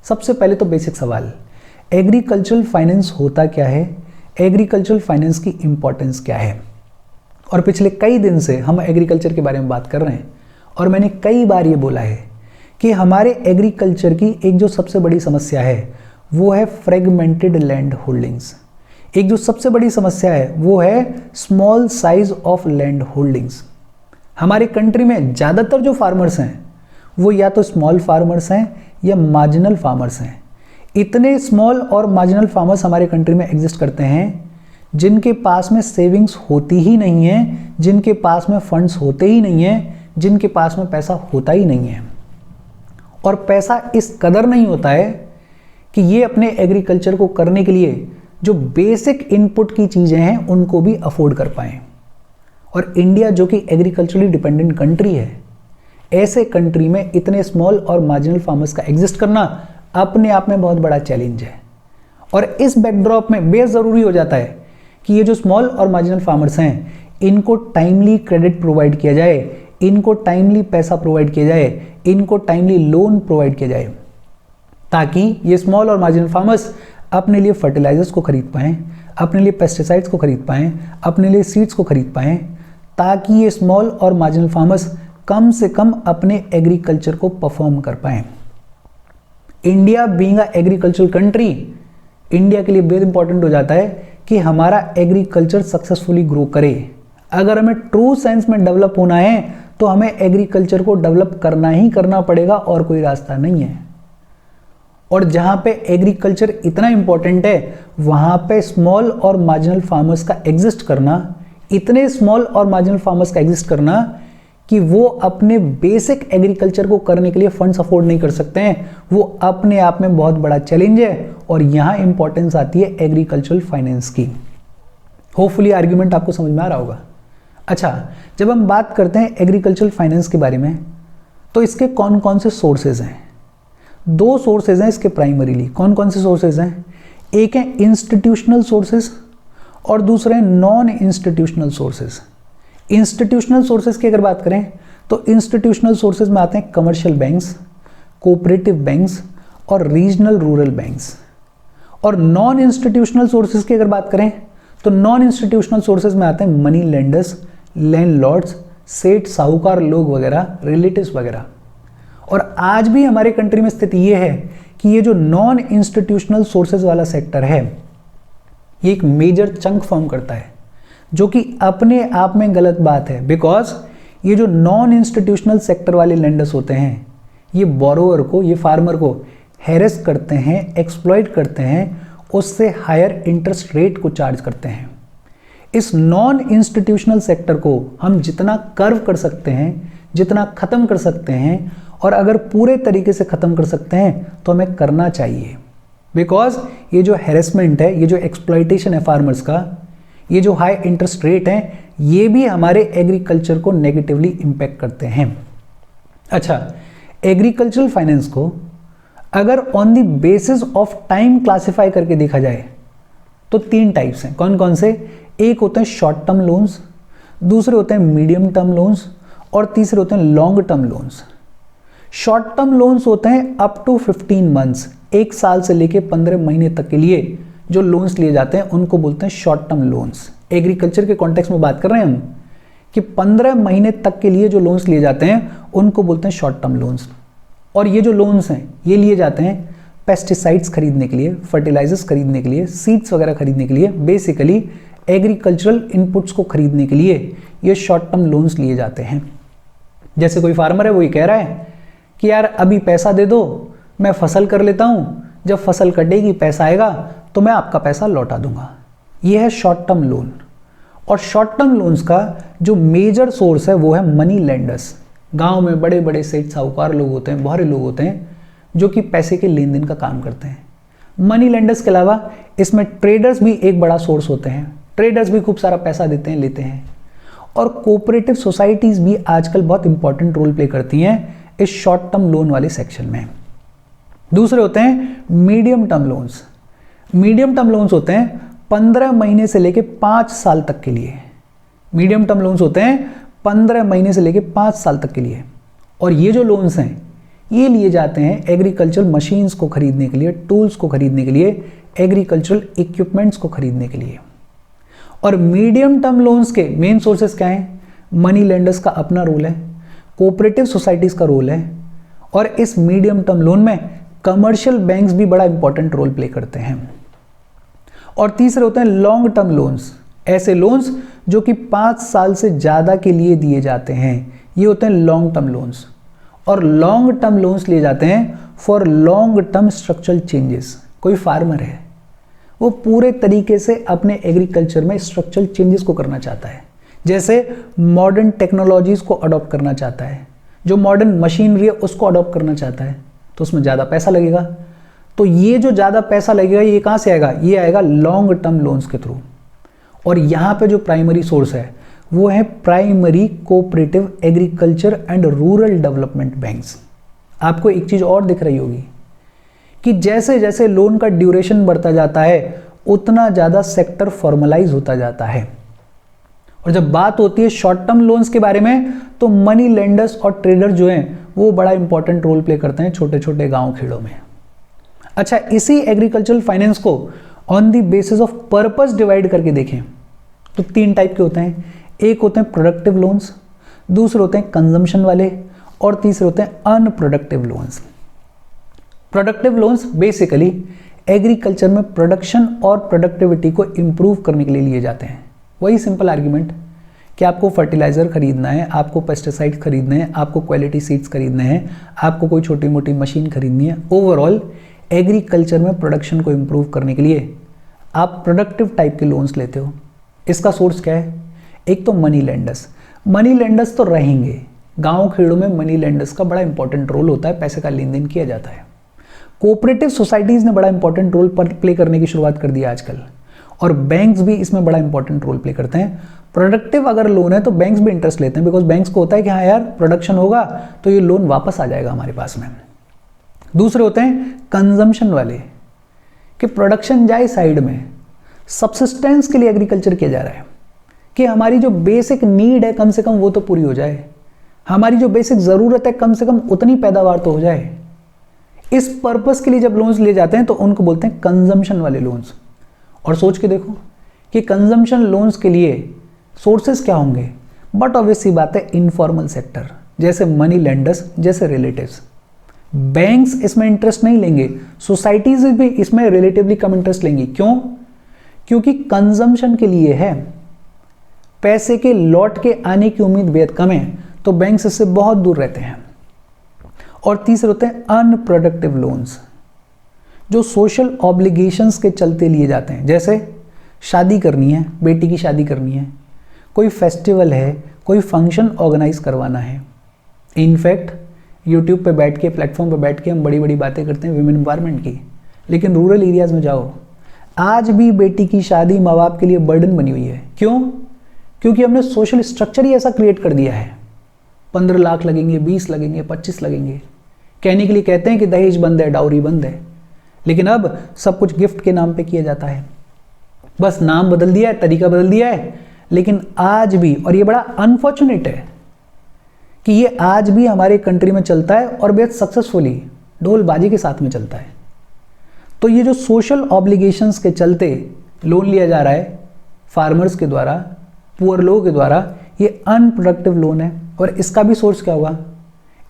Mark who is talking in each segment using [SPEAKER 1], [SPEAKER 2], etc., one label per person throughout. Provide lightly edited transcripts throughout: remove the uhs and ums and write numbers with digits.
[SPEAKER 1] सबसे पहले तो बेसिक सवाल, एग्रीकल्चरल फाइनेंस होता क्या है, एग्रीकल्चरल फाइनेंस की इंपॉर्टेंस क्या है। और पिछले कई दिन से हम एग्रीकल्चर के बारे में बात कर रहे हैं और मैंने कई बार ये बोला है कि हमारे एग्रीकल्चर की एक जो सबसे बड़ी समस्या है वो है फ्रेगमेंटेड लैंड होल्डिंग्स। एक जो सबसे बड़ी समस्या है वो है small size of land holdings. हमारे कंट्री में ज़्यादातर जो फार्मर्स हैं वो या तो स्मॉल फार्मर्स हैं या मार्जिनल फार्मर्स हैं। इतने स्मॉल और मार्जिनल फार्मर्स हमारे कंट्री में एग्जिस्ट करते हैं जिनके पास में सेविंग्स होती ही नहीं है, जिनके पास में फंड्स होते ही नहीं है, जिनके पास में पैसा होता ही नहीं है। और पैसा इस कदर नहीं होता है कि ये अपने एग्रीकल्चर को करने के लिए जो बेसिक इनपुट की चीज़ें हैं उनको भी अफोर्ड कर पाएँ। और इंडिया जो कि एग्रीकल्चरली डिपेंडेंट कंट्री है, ऐसे कंट्री में इतने स्मॉल और मार्जिनल फार्मर्स का एग्जिस्ट करना अपने आप में बहुत बड़ा चैलेंज है। और इस बैकड्रॉप में बेहद ज़रूरी हो जाता है कि ये जो स्मॉल और मार्जिनल फार्मर्स हैं इनको टाइमली क्रेडिट प्रोवाइड किया जाए, इनको टाइमली पैसा प्रोवाइड किया जाए, इनको टाइमली लोन प्रोवाइड किया जाए, ताकि ये स्मॉल और मार्जिनल फार्मर्स अपने लिए फर्टिलाइजर्स को खरीद पाएँ, अपने लिए पेस्टिसाइड्स को खरीद पाएँ, अपने लिए सीड्स को खरीद पाएँ, ताकि ये स्मॉल और मार्जिनल फार्मर्स कम से कम अपने एग्रीकल्चर को परफॉर्म कर पाएँ। India being a agricultural country, India के लिए बेहद इंपॉर्टेंट हो जाता है कि हमारा एग्रीकल्चर सक्सेसफुली ग्रो करे। अगर हमें ट्रू सेंस में डेवलप होना है तो हमें एग्रीकल्चर को डेवलप करना ही करना पड़ेगा और कोई रास्ता नहीं है। और जहाँ पे एग्रीकल्चर इतना इंपॉर्टेंट है वहाँ पे स्मॉल और मार्जिनल फार्मर्स का एग्जिस्ट करना, इतने स्मॉल और मार्जिनल फार्मर्स का एग्जिस्ट करना कि वो अपने बेसिक एग्रीकल्चर को करने के लिए फंड्स अफोर्ड नहीं कर सकते हैं, वो अपने आप में बहुत बड़ा चैलेंज है। और यहाँ इंपॉर्टेंस आती है एग्रीकल्चरल फाइनेंस की। होपफुली आर्ग्यूमेंट आपको समझ में आ रहा होगा। अच्छा, जब हम बात करते हैं एग्रीकल्चरल फाइनेंस के बारे में तो इसके कौन कौन से सोर्सेज हैं? दो सोर्सेज हैं इसके प्राइमरीली। कौन कौन से सोर्सेज हैं? एक है इंस्टीट्यूशनल सोर्सेज और दूसरे non institutional sources. Institutional sources की अगर बात करें तो इंस्टीट्यूशनल सोर्सेज में आते हैं कमर्शियल बैंक्स, कोऑपरेटिव बैंक्स और रीजनल रूरल बैंक्स। और नॉन इंस्टीट्यूशनल सोर्सेज की अगर बात करें तो नॉन इंस्टीट्यूशनल सोर्सेज में आते हैं मनी लेंडर्स, लैंडलॉर्ड्स, सेठ साहूकार लोग वगैरह, रिलेटिव्स वगैरह। और आज भी हमारे कंट्री में स्थिति ये है कि ये जो नॉन इंस्टीट्यूशनल सोर्सेज वाला सेक्टर है ये एक मेजर चंक फॉर्म करता है, जो कि अपने आप में गलत बात है। बिकॉज ये जो नॉन इंस्टीट्यूशनल सेक्टर वाले लेंडर्स होते हैं ये बोरोवर को, ये फार्मर को हैरेस करते हैं, एक्सप्लॉइट करते हैं, उससे हायर इंटरेस्ट रेट को चार्ज करते हैं। इस नॉन इंस्टीट्यूशनल सेक्टर को हम जितना कर्व कर सकते हैं, जितना ख़त्म कर सकते हैं, और अगर पूरे तरीके से ख़त्म कर सकते हैं तो हमें करना चाहिए। बिकॉज ये जो हैरेसमेंट है, ये जो एक्सप्लॉइटेशन है फार्मर्स का, ये जो हाई इंटरेस्ट रेट है, ये भी हमारे एग्रीकल्चर को नेगेटिवली इम्पैक्ट करते हैं। अच्छा, एग्रीकल्चरल फाइनेंस को अगर on the basis of time classify करके देखा जाए तो तीन टाइप्स हैं। कौन कौन से? एक होते हैं शॉर्ट टर्म लोन्स, दूसरे होते हैं मीडियम टर्म लोन्स और तीसरे होते हैं long term loans. Short term loans होते हैं अप टू 15 मंथ्स, 1 साल से लेके 15 महीने तक के लिए जो लोन्स लिए जाते हैं उनको बोलते हैं शॉर्ट टर्म लोन्स। एग्रीकल्चर के कॉन्टेक्स्ट में बात कर रहे हैं हम कि 15 महीने तक के लिए जो लोन्स लिए जाते हैं उनको बोलते हैं शॉर्ट टर्म लोन्स। और ये जो लोन्स हैं ये लिए जाते हैं पेस्टिसाइड्स खरीदने के लिए, फर्टिलाइजर्स खरीदने के लिए, सीड्स वगैरह खरीदने के लिए, बेसिकली एग्रीकल्चरल इनपुट्स को खरीदने के लिए ये शॉर्ट टर्म लोन्स लिए जाते हैं। जैसे कोई फार्मर है वो ये कह रहा है कि यार अभी पैसा दे दो, मैं फसल कर लेता हूँ, जब फसल कटेगी पैसा आएगा तो मैं आपका पैसा लौटा दूंगा। ये है शॉर्ट टर्म लोन। और शॉर्ट टर्म लोन्स का जो मेजर सोर्स है वो है मनी लेंडर्स। गांव में बड़े बड़े सेठ साहूकार लोग होते हैं, बहुत लोग होते हैं जो कि पैसे के लेन देन का काम करते हैं। मनी लेंडर्स के अलावा इसमें ट्रेडर्स भी एक बड़ा सोर्स होते हैं। ट्रेडर्स भी खूब सारा पैसा देते हैं, लेते हैं। और कोऑपरेटिव सोसाइटीज़ भी आजकल बहुत इंपॉर्टेंट रोल प्ले करती हैं इस शॉर्ट टर्म लोन वाले सेक्शन में। दूसरे होते हैं medium term loans. Medium term loans होते हैं 15 महीने से लेके 5 साल तक के लिए। मीडियम टर्म लोन्स होते हैं 15 महीने से लेके 5 साल तक के लिए। और ये जो लोन्स हैं ये लिए जाते हैं एग्रीकल्चरल मशीन्स को खरीदने के लिए, टूल्स को खरीदने के लिए, एग्रीकल्चरल इक्विपमेंट्स को खरीदने के लिए। और मीडियम टर्म लोन्स के मेन सोर्सेस क्या हैं? मनी लेंडर्स का अपना रोल है, कोऑपरेटिव सोसाइटीज का रोल है, और इस मीडियम टर्म लोन में कमर्शियल बैंक्स भी बड़ा इंपॉर्टेंट रोल प्ले करते हैं। और तीसरे होते हैं लॉन्ग टर्म लोन्स, ऐसे लोन्स जो कि 5 साल से ज़्यादा के लिए दिए जाते हैं, ये होते हैं लॉन्ग टर्म लोन्स। और लॉन्ग टर्म लोन्स लिए जाते हैं for long term structural changes. कोई फार्मर है, वो पूरे तरीके से अपने एग्रीकल्चर में स्ट्रक्चरल चेंजेस को करना चाहता है, जैसे मॉडर्न टेक्नोलॉजीज को अडॉप्ट करना चाहता है, जो मॉडर्न मशीनरी है उसको अडॉप्ट करना चाहता है, तो उसमें ज़्यादा पैसा लगेगा। तो ये जो ज़्यादा पैसा लगेगा ये कहाँ से आएगा? ये आएगा लॉन्ग टर्म लोन्स के थ्रू। और यहाँ पे जो प्राइमरी सोर्स है वो है primary cooperative agriculture and rural development banks. आपको एक चीज़ और दिख रही होगी कि जैसे जैसे लोन का ड्यूरेशन बढ़ता जाता है उतना ज़्यादा सेक्टर फॉर्मलाइज होता जाता है। और जब बात होती है शॉर्ट टर्म लोन्स के बारे में तो मनी लेंडर्स और ट्रेडर जो हैं वो बड़ा इंपॉर्टेंट रोल प्ले करते हैं छोटे छोटे गांव खेड़ों में। अच्छा, इसी एग्रीकल्चरल फाइनेंस को on the basis of purpose divide करके देखें तो 3 टाइप के होते हैं। एक होते हैं प्रोडक्टिव लोन्स, दूसरे होते हैं कंजम्पशन वाले, और तीसरे होते हैं unproductive loans. Productive loans basically agriculture में प्रोडक्शन और प्रोडक्टिविटी को इंप्रूव करने के लिए लिए जाते हैं। वही सिंपल आर्ग्यूमेंट कि आपको फर्टिलाइज़र खरीदना है, आपको पेस्टिसाइड खरीदने हैं, आपको क्वालिटी सीड्स खरीदने हैं, आपको कोई छोटी मोटी मशीन खरीदनी है। ओवरऑल एग्रीकल्चर में प्रोडक्शन को इंप्रूव करने के लिए आप प्रोडक्टिव टाइप के लोन्स लेते हो। इसका सोर्स क्या है? एक तो मनी लेंडर्स। मनी लेंडर्स तो रहेंगे, गाँव खेड़ों में मनी लेंडर्स का बड़ा इंपॉर्टेंट रोल होता है, पैसे का लेन देन किया जाता है। कोऑपरेटिव सोसाइटीज़ ने बड़ा इंपॉर्टेंट रोल प्ले करने की शुरुआत कर दी आजकल, और बैंक्स भी इसमें बड़ा इंपॉर्टेंट रोल प्ले करते हैं। प्रोडक्टिव अगर लोन है तो बैंक्स भी इंटरेस्ट लेते हैं, बिकॉज बैंक्स को होता है कि हाँ यार प्रोडक्शन होगा तो ये लोन वापस आ जाएगा हमारे पास में। दूसरे होते हैं कंजम्पशन वाले, कि प्रोडक्शन जाए साइड में, सब्सिस्टेंस के लिए एग्रीकल्चर किया जा रहा है कि हमारी जो बेसिक नीड है कम से कम वो तो पूरी हो जाए, हमारी जो बेसिक ज़रूरत है कम से कम उतनी पैदावार तो हो जाए। इस पर्पस के लिए जब लोन्स लिए जाते हैं तो उनको बोलते हैं कंजम्पशन वाले लोन्स। और सोच के देखो कि कंजम्पशन लोन्स के लिए सोर्सेस क्या होंगे? बट ऑब्वियस सी बात है इनफॉर्मल सेक्टर, जैसे मनी लेंडर्स, जैसे रिलेटिव्स। बैंक्स इसमें इंटरेस्ट नहीं लेंगे, सोसाइटीज भी इसमें रिलेटिवली कम इंटरेस्ट लेंगी। क्यों? क्योंकि कंजम्पशन के लिए है, पैसे के लौट के आने की उम्मीद बेहद कम है, तो बैंक्स इससे बहुत दूर रहते हैं। और तीसरे होते हैं अनप्रोडक्टिव लोन्स, जो सोशल ऑब्लिगेशंस के चलते लिए जाते हैं, जैसे शादी करनी है, बेटी की शादी करनी है, कोई फेस्टिवल है, कोई फंक्शन ऑर्गेनाइज करवाना है। इनफैक्ट यूट्यूब पे बैठ के, प्लेटफॉर्म पे बैठ के हम बड़ी बड़ी बातें करते हैं विमेन एम्पावरमेंट की, लेकिन रूरल एरियाज में जाओ, आज भी बेटी की शादी माँ बाप के लिए बर्डन बनी हुई है। क्यों? क्योंकि हमने सोशल स्ट्रक्चर ही ऐसा क्रिएट कर दिया है। 15 लाख लगेंगे, 20 लगेंगे, 25 लगेंगे, कहने के लिए कहते हैं कि दहेज बंद है, डाउरी बंद है, लेकिन अब सब कुछ गिफ्ट के नाम पे किया जाता है। बस नाम बदल दिया है, तरीका बदल दिया है, लेकिन आज भी, और ये बड़ा अनफॉर्चुनेट है कि ये आज भी हमारे कंट्री में चलता है और बेहद सक्सेसफुली ढोलबाजी के साथ में चलता है। तो ये जो सोशल ऑब्लिगेशंस के चलते लोन लिया जा रहा है फार्मर्स के द्वारा, पुअर लोगों के द्वारा, ये अनप्रोडक्टिव लोन है। और इसका भी सोर्स क्या होगा?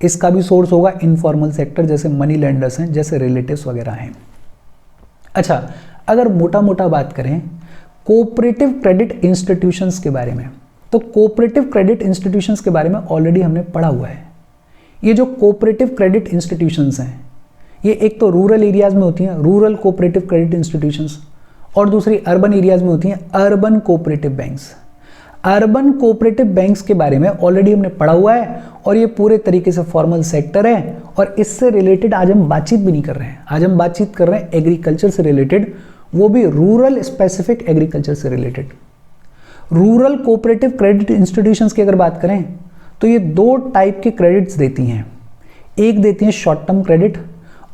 [SPEAKER 1] इसका भी सोर्स होगा इनफॉर्मल सेक्टर, जैसे मनी लेंडर्स हैं, जैसे रिलेटिव्स वगैरह हैं। अच्छा, अगर मोटा मोटा बात करें कोऑपरेटिव क्रेडिट इंस्टीट्यूशंस के बारे में, तो कोऑपरेटिव क्रेडिट इंस्टीट्यूशंस के बारे में ऑलरेडी हमने पढ़ा हुआ है। ये जो कोऑपरेटिव क्रेडिट इंस्टीट्यूशंस हैं, ये एक तो रूरल एरियाज में होती हैं, रूरल कोऑपरेटिव क्रेडिट इंस्टीट्यूशंस, और दूसरी अर्बन एरियाज में होती हैं, urban cooperative banks. Urban cooperative banks के बारे में ऑलरेडी हमने पढ़ा हुआ है, और ये पूरे तरीके से फॉर्मल सेक्टर है, और इससे रिलेटेड आज हम बातचीत भी नहीं कर रहे हैं। आज हम बातचीत कर रहे हैं एग्रीकल्चर से रिलेटेड, वो भी रूरल स्पेसिफिक एग्रीकल्चर से related. Rural cooperative credit institutions की अगर बात करें तो ये 2 टाइप के क्रेडिट्स देती हैं। एक देती हैं शॉर्ट टर्म क्रेडिट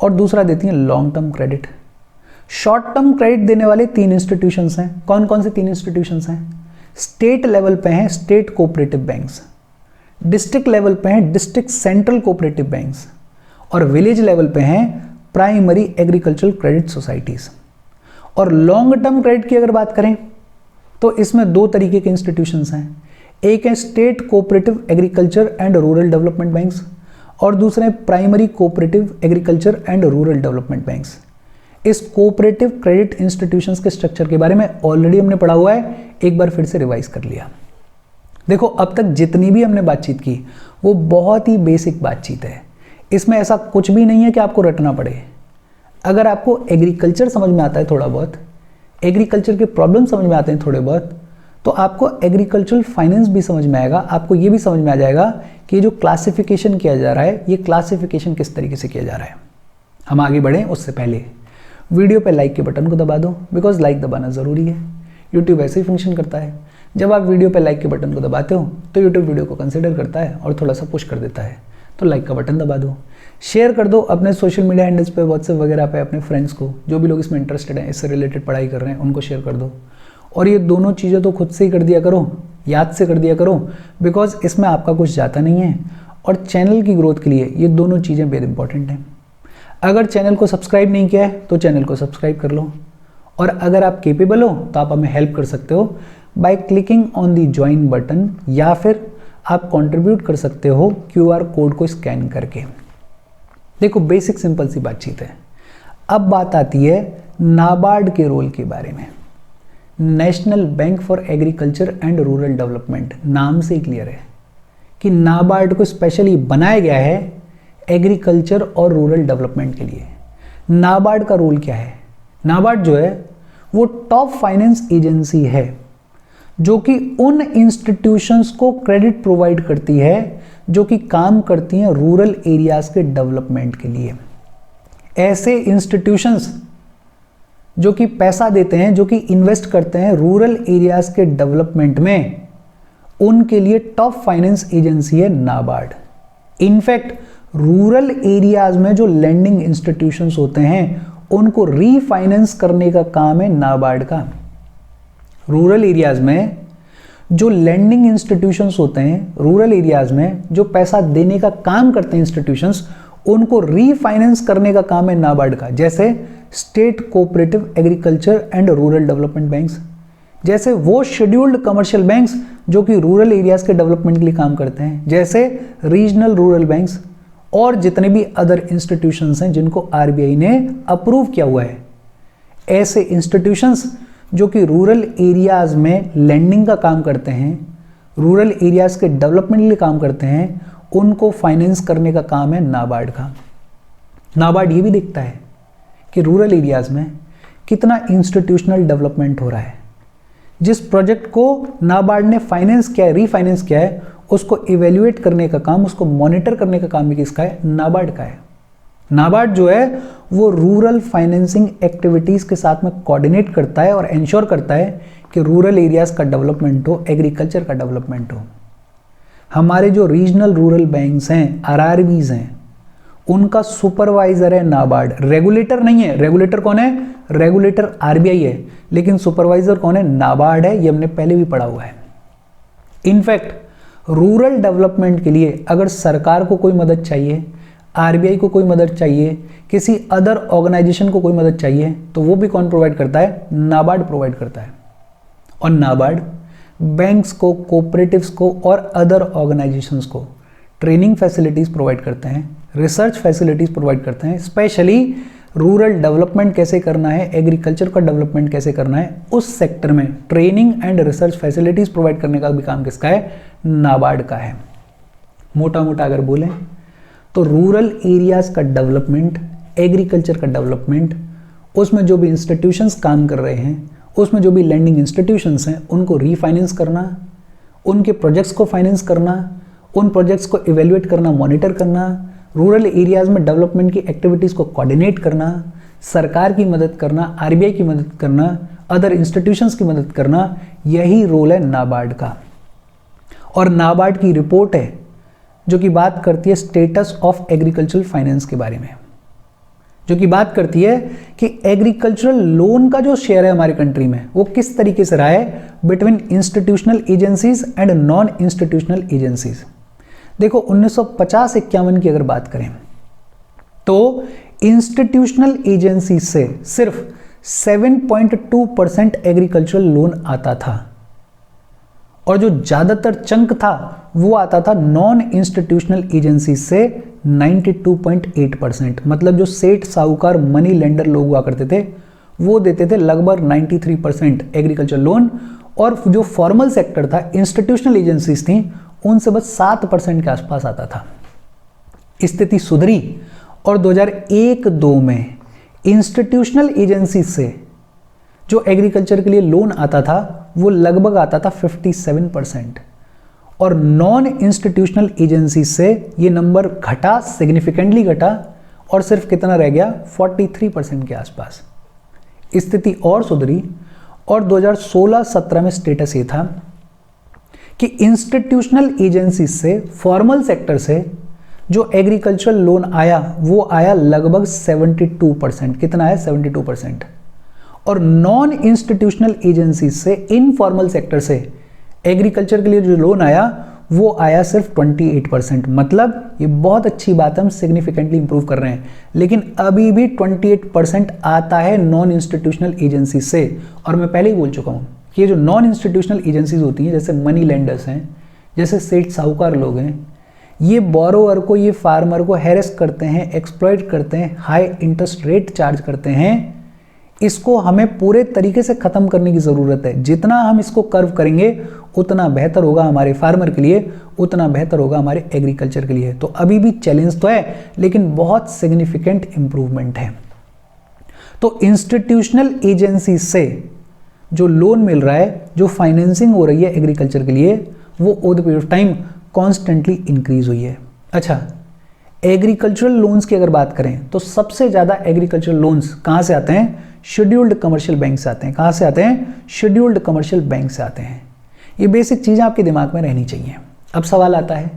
[SPEAKER 1] और दूसरा देती हैं long term credit. Short term credit देने वाले 3 इंस्टीट्यूशंस हैं। कौन कौन से 3 इंस्टीट्यूशंस हैं? स्टेट लेवल पे हैं state cooperative banks, district level पे हैं डिस्ट्रिक्ट सेंट्रल कोऑपरेटिव बैंक्स, और विलेज लेवल पे हैं प्राइमरी एग्रीकल्चरल क्रेडिट सोसाइटीज़। और लॉन्ग टर्म क्रेडिट की अगर बात करें तो इसमें दो तरीके के इंस्टीट्यूशंस हैं, एक है state cooperative agriculture and rural development banks और दूसरे हैं primary cooperative agriculture and rural development banks. इस कोऑपरेटिव क्रेडिट इंस्टीट्यूशंस के स्ट्रक्चर के बारे में ऑलरेडी हमने पढ़ा हुआ है, एक बार फिर से रिवाइज कर लिया। देखो अब तक जितनी भी हमने बातचीत की वो बहुत ही बेसिक बातचीत है, इसमें ऐसा कुछ भी नहीं है कि आपको रटना पड़े। अगर आपको एग्रीकल्चर समझ में आता है थोड़ा बहुत, एग्रीकल्चर के प्रॉब्लम समझ में आते हैं थोड़े बहुत, तो आपको एग्रीकल्चरल फाइनेंस भी समझ में आएगा। आपको ये भी समझ में आ जाएगा कि ये जो क्लासिफिकेशन किया जा रहा है ये क्लासिफिकेशन किस तरीके से किया जा रहा है। हम आगे बढ़ें उससे पहले वीडियो पे लाइक के बटन को दबा दो, बिकॉज लाइक दबाना ज़रूरी है। यूट्यूब ऐसे ही फंक्शन करता है, जब आप वीडियो पे लाइक के बटन को दबाते हो तो यूट्यूब वीडियो को कंसिडर करता है और थोड़ा सा पुश कर देता है। तो लाइक का बटन दबा दो, शेयर कर दो अपने सोशल मीडिया हैंडल्स पे, व्हाट्सएप वगैरह पे अपने फ्रेंड्स को, जो भी लोग इसमें इंटरेस्टेड हैं, इससे रिलेटेड पढ़ाई कर रहे हैं, उनको शेयर कर दो। और ये दोनों चीज़ें तो खुद से ही कर दिया करो, याद से कर दिया करो, बिकॉज इसमें आपका कुछ जाता नहीं है और चैनल की ग्रोथ के लिए ये दोनों चीज़ें बेहद इंपॉर्टेंट हैं। अगर चैनल को सब्सक्राइब नहीं किया है तो चैनल को सब्सक्राइब कर लो, और अगर आप केपेबल हो तो आप हमें हेल्प कर सकते हो by clicking on the join button, या फिर आप कंट्रीब्यूट कर सकते हो QR कोड को स्कैन करके। देखो बेसिक सिंपल सी बातचीत है। अब बात आती है नाबार्ड के रोल के बारे में। National bank for agriculture and rural development, नाम से ही क्लियर है कि नाबार्ड को स्पेशली बनाया गया है एग्रीकल्चर और रूरल डेवलपमेंट के लिए। नाबार्ड का रोल क्या है? नाबार्ड जो है वो टॉप फाइनेंस एजेंसी है जो कि उन इंस्टीट्यूशंस को क्रेडिट प्रोवाइड करती है जो कि काम करती हैं रूरल एरियाज के डेवलपमेंट के लिए। ऐसे इंस्टीट्यूशंस जो कि पैसा देते हैं, जो कि इन्वेस्ट करते हैं रूरल एरियाज के डेवलपमेंट में, उनके लिए टॉप फाइनेंस एजेंसी है नाबार्ड। इनफैक्ट रूरल एरियाज में जो लैंडिंग इंस्टीट्यूशंस होते हैं उनको रीफाइनेंस करने का काम है नाबार्ड का। रूरल एरियाज में जो लैंडिंग इंस्टीट्यूशंस होते हैं, रूरल एरियाज में जो पैसा देने का काम करते हैं इंस्टीट्यूशंस, उनको रीफाइनेंस करने का काम है नाबार्ड का। जैसे state cooperative agriculture and rural development banks, जैसे वो शेड्यूल्ड कमर्शियल बैंक्स जो कि रूरल एरियाज के डेवलपमेंट के लिए काम करते हैं, जैसे रीजनल रूरल बैंक्स, और जितने भी अदर इंस्टीट्यूशंस हैं जिनको RBI ने अप्रूव किया हुआ है। ऐसे इंस्टीट्यूशंस जो कि रूरल एरियाज में लैंडिंग का काम करते हैं, रूरल एरियाज के डेवलपमेंट के लिए काम करते हैं, उनको फाइनेंस करने का काम है नाबार्ड का। नाबार्ड ये भी देखता है कि रूरल एरियाज में कितना इंस्टीट्यूशनल डेवलपमेंट हो रहा है। जिस प्रोजेक्ट को नाबार्ड ने फाइनेंस किया है, रीफाइनेंस किया है, उसको इवेल्युएट करने का काम, उसको मॉनिटर करने का काम भी किसका है? नाबार्ड का है। नाबार्ड जो है वो रूरल फाइनेंसिंग एक्टिविटीज़ के साथ में कोऑर्डिनेट करता है और इंश्योर करता है कि रूरल एरियाज़ का डेवलपमेंट हो, एग्रीकल्चर का डेवलपमेंट हो। हमारे जो रीजनल रूरल बैंक्स हैं, RRBs हैं, उनका सुपरवाइजर है नाबार्ड। रेगुलेटर नहीं है। रेगुलेटर कौन है? रेगुलेटर RBI है, लेकिन सुपरवाइजर कौन है? नाबार्ड है। ये हमने पहले भी पढ़ा हुआ है। इनफैक्ट रूरल डेवलपमेंट के लिए अगर सरकार को कोई मदद चाहिए, RBI को कोई मदद चाहिए, किसी अदर ऑर्गेनाइजेशन को कोई मदद चाहिए, तो वो भी कौन प्रोवाइड करता है? नाबार्ड प्रोवाइड करता है। और नाबार्ड बैंक्स को, कोऑपरेटिव्स को और अदर ऑर्गेनाइजेशंस को ट्रेनिंग फैसिलिटीज़ प्रोवाइड करते हैं, रिसर्च फैसिलिटीज़ प्रोवाइड करते हैं। स्पेशली रूरल डेवलपमेंट कैसे करना है, एग्रीकल्चर का डेवलपमेंट कैसे करना है, उस सेक्टर में training and research facilities provide करने का भी काम किसका है? नाबार्ड का है। मोटा मोटा अगर बोलें तो रूरल एरियाज़ का डेवलपमेंट, एग्रीकल्चर का डेवलपमेंट, उसमें जो भी इंस्टीट्यूशंस काम कर रहे हैं, उसमें जो भी लैंडिंग इंस्टीट्यूशंस हैं, उनको रीफाइनेंस करना, उनके प्रोजेक्ट्स को फाइनेंस करना, उन प्रोजेक्ट्स को इवेल्युएट करना, मॉनिटर करना, रूरल एरियाज़ में डेवलपमेंट की एक्टिविटीज़ को कोऑर्डिनेट करना, सरकार की मदद करना, RBI की मदद करना, अदर इंस्टीट्यूशंस की मदद करना, यही रोल है नाबार्ड का। और नाबार्ड की रिपोर्ट है जो कि बात करती है स्टेटस ऑफ एग्रीकल्चरल फाइनेंस के बारे में, जो कि बात करती है कि एग्रीकल्चरल लोन का जो शेयर है हमारी कंट्री में वो किस तरीके से रहा है between institutional agencies and non institutional agencies. देखो 1950-51 की अगर बात करें तो इंस्टीट्यूशनल एजेंसी से सिर्फ 7.2% एग्रीकल्चरल लोन आता था और जो ज्यादातर चंक था वो आता था नॉन इंस्टीट्यूशनल एजेंसी से 92.8%। मतलब जो सेठ साहूकार मनी लेंडर लोग हुआ करते थे वो देते थे लगभग 93% एग्रीकल्चर लोन, और जो फॉर्मल सेक्टर था, इंस्टीट्यूशनल एजेंसीज थी, उनसे बस 7% के आसपास आता था। स्थिति सुधरी और 2001-2 में इंस्टीट्यूशनल एजेंसी से जो एग्रीकल्चर के लिए लोन आता था वो लगभग आता था 57%, और नॉन इंस्टीट्यूशनल एजेंसी से ये नंबर घटा, सिग्निफिकेंटली घटा, और सिर्फ कितना रह गया 43% के आसपास। स्थिति और सुधरी और 2016-17 में स्टेटस ये था कि इंस्टीट्यूशनल एजेंसी से, फॉर्मल सेक्टर से जो एग्रीकल्चरल लोन आया वो आया लगभग 72%। कितना है? 72%। और नॉन इंस्टीट्यूशनल एजेंसी से, इनफॉर्मल सेक्टर से एग्रीकल्चर के लिए जो लोन आया वो आया सिर्फ 28%। मतलब ये बहुत अच्छी बात है, हम सिग्निफिकेंटली इंप्रूव कर रहे हैं, लेकिन अभी भी 28% आता है नॉन इंस्टीट्यूशनल एजेंसी से। और मैं पहले ही बोल चुका हूँ कि ये जो नॉन इंस्टीट्यूशनल एजेंसीज होती हैं, जैसे मनी लेंडर्स हैं, जैसे सेठ साहूकार लोग हैं, ये बोरोवर को, ये फार्मर को हैरेस करते हैं, एक्सप्लॉइट करते हैं, हाई इंटरेस्ट रेट चार्ज करते हैं। इसको हमें पूरे तरीके से ख़त्म करने की ज़रूरत है। जितना हम इसको कर्व करेंगे उतना बेहतर होगा हमारे फार्मर के लिए, उतना बेहतर होगा हमारे एग्रीकल्चर के लिए। तो अभी भी चैलेंज तो है, लेकिन बहुत सिग्निफिकेंट इंप्रूवमेंट है। तो इंस्टीट्यूशनल एजेंसी से जो लोन मिल रहा है, जो फाइनेंसिंग हो रही है एग्रीकल्चर के लिए, वो over the period of time constantly increase हुई है। अच्छा, एग्रीकल्चरल लोन्स की अगर बात करें तो सबसे ज़्यादा एग्रीकल्चरल लोन्स कहाँ से आते हैं? शेड्यूल्ड कमर्शियल बैंक से आते हैं। कहाँ से आते हैं? शेड्यूल्ड कमर्शियल बैंक से आते हैं। ये बेसिक चीज़ें आपके दिमाग में रहनी चाहिए। अब सवाल आता है